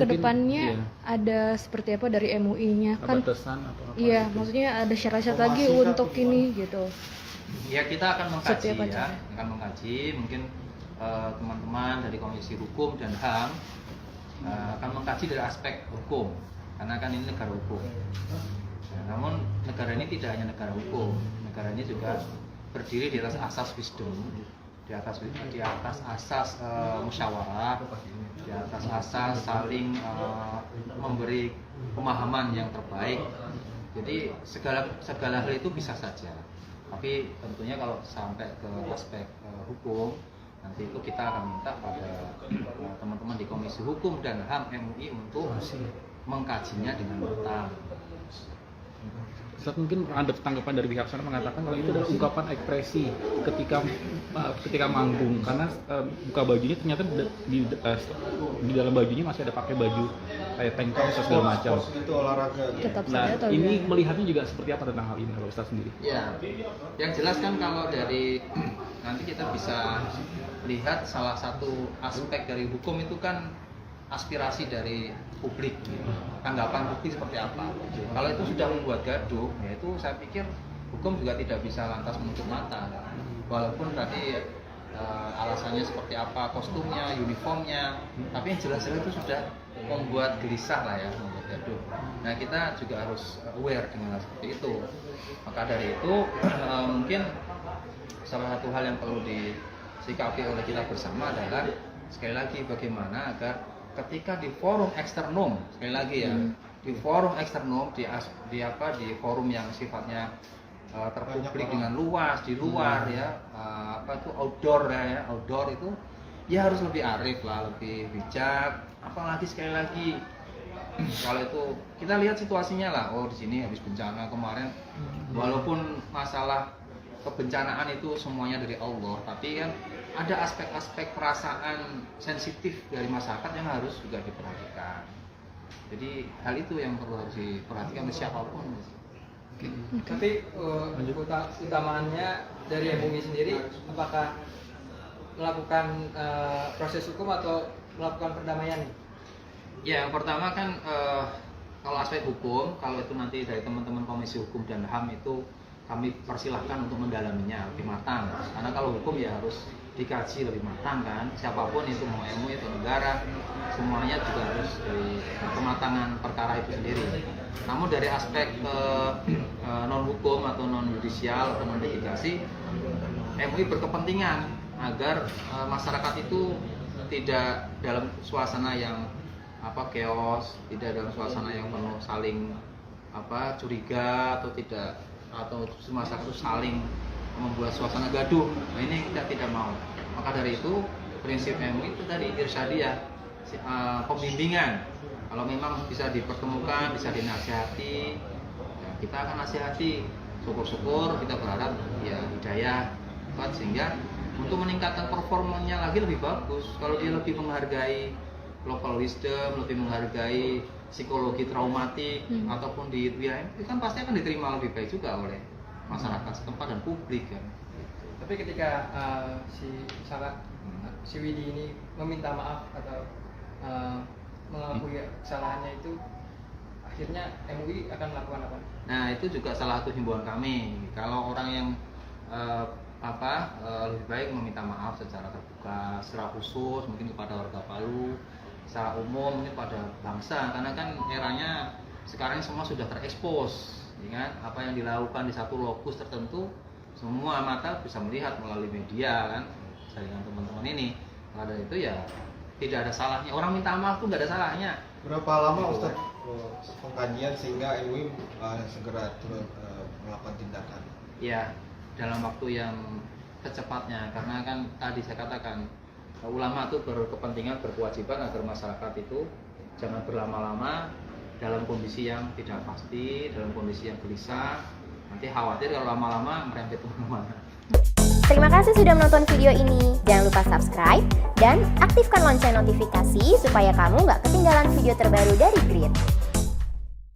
kedepannya ada seperti apa dari MUI-nya kan? Batasan atau apa? Iya, gitu. maksudnya ada syarat-syarat lagi untuk ini gitu. Ya kita akan mengkaji Setiap ya, acara. akan mengkaji mungkin teman-teman dari Komisi Hukum dan HAM akan mengkaji dari aspek hukum karena kan ini negara hukum. Namun negara ini tidak hanya negara hukum, negara ini juga berdiri di atas asas wisdom, di atas asas musyawarah, di atas asas saling memberi pemahaman yang terbaik. Jadi segala hal itu bisa saja. Tapi tentunya kalau sampai ke aspek hukum, nanti itu kita akan minta pada teman-teman di Komisi Hukum dan HAM MUI untuk mengkajinya dengan matang. Ustaz, mungkin ada tanggapan dari pihak sana mengatakan kalau itu adalah ungkapan ekspresi ketika manggung karena buka bajunya ternyata di dalam bajunya masih ada pakai baju kayak tank top atau segala macam. Itu olahraga. Tetap Nah, saja atau ini enggak? melihatnya juga seperti apa tentang hal ini kalau Ustaz sendiri? Ya, yang jelas kan kalau dari nanti kita bisa lihat salah satu aspek dari hukum itu kan aspirasi dari publik, tanggapan publik seperti apa. Kalau itu sudah membuat gaduh, ya itu saya pikir hukum juga tidak bisa lantas menutup mata. Walaupun tadi alasannya seperti apa, kostumnya, uniformnya, tapi yang jelas-jelas itu sudah membuat gelisah lah ya, membuat gaduh. Nah kita juga harus aware dengan hal seperti itu. Maka dari itu mungkin salah satu hal yang perlu disikapi oleh kita bersama adalah sekali lagi bagaimana agar ketika di forum eksternum, sekali lagi ya, di forum eksternum, di forum yang sifatnya terpublik dengan luas, di luar ya, outdoor ya, outdoor itu ya harus lebih arif lah, lebih bijak. Apalagi sekali lagi kalau itu kita lihat situasinya lah, oh di sini habis bencana kemarin, walaupun masalah kebencanaan itu semuanya dari Allah, tapi kan ada aspek-aspek perasaan sensitif dari masyarakat yang harus juga diperhatikan. Jadi hal itu yang perlu harus diperhatikan oleh siapapun. Tapi utamaannya dari MUI sendiri, apakah melakukan proses hukum atau melakukan perdamaian? Ya, yang pertama kan kalau aspek hukum, kalau itu nanti dari teman-teman Komisi Hukum dan HAM itu kami persilahkan untuk mendalaminya lebih matang. Karena kalau hukum ya harus dikaji lebih matang kan. Siapapun itu mau MUI atau negara, semuanya juga harus dari kematangan perkara itu sendiri. Namun dari aspek non hukum atau non yudisial atau non litigasi, MUI berkepentingan agar masyarakat itu tidak dalam suasana yang chaos, tidak dalam suasana yang penuh saling curiga atau masyarakat itu saling membuat suasana gaduh. Nah, ini kita tidak mau. Maka dari itu prinsip MUI itu tadi irsyadiyah, pembimbingan. Kalau memang bisa dipertemukan, bisa dinasihati, ya kita akan nasihati. Syukur-syukur kita berharap ya hidayah, sehingga untuk meningkatkan performanya lagi lebih bagus. Kalau dia lebih menghargai local wisdom, lebih menghargai psikologi traumatik ataupun di wilayah itu kan pasti akan diterima lebih baik juga oleh masyarakat setempat dan publik kan. Tapi ketika si Widi ini meminta maaf atau mengakui kesalahannya itu, akhirnya MUI akan melakukan apa? Nah itu juga salah satu himbauan kami. Kalau orang yang lebih baik meminta maaf secara terbuka, secara khusus mungkin kepada warga Palu, secara umum mungkin pada bangsa, karena kan eranya sekarang semua sudah terekspos, ya kan? Apa yang dilakukan di satu lokus tertentu semua mata bisa melihat melalui media kan, jaringan teman-teman ini. Maka dari itu ya tidak ada salahnya orang minta maaf tuh nggak ada salahnya. Berapa lama Ustaz pengkajian sehingga MUI segera turun melakukan tindakan? Ya dalam waktu yang secepatnya, karena kan tadi saya katakan ulama itu berkepentingan, berkewajiban agar masyarakat itu jangan berlama-lama dalam kondisi yang tidak pasti, dalam kondisi yang gelisah. Nanti khawatir kalau lama-lama merembet kemana-mana. Terima kasih sudah menonton video ini. Jangan lupa subscribe dan aktifkan lonceng notifikasi supaya kamu nggak ketinggalan video terbaru dari Grid.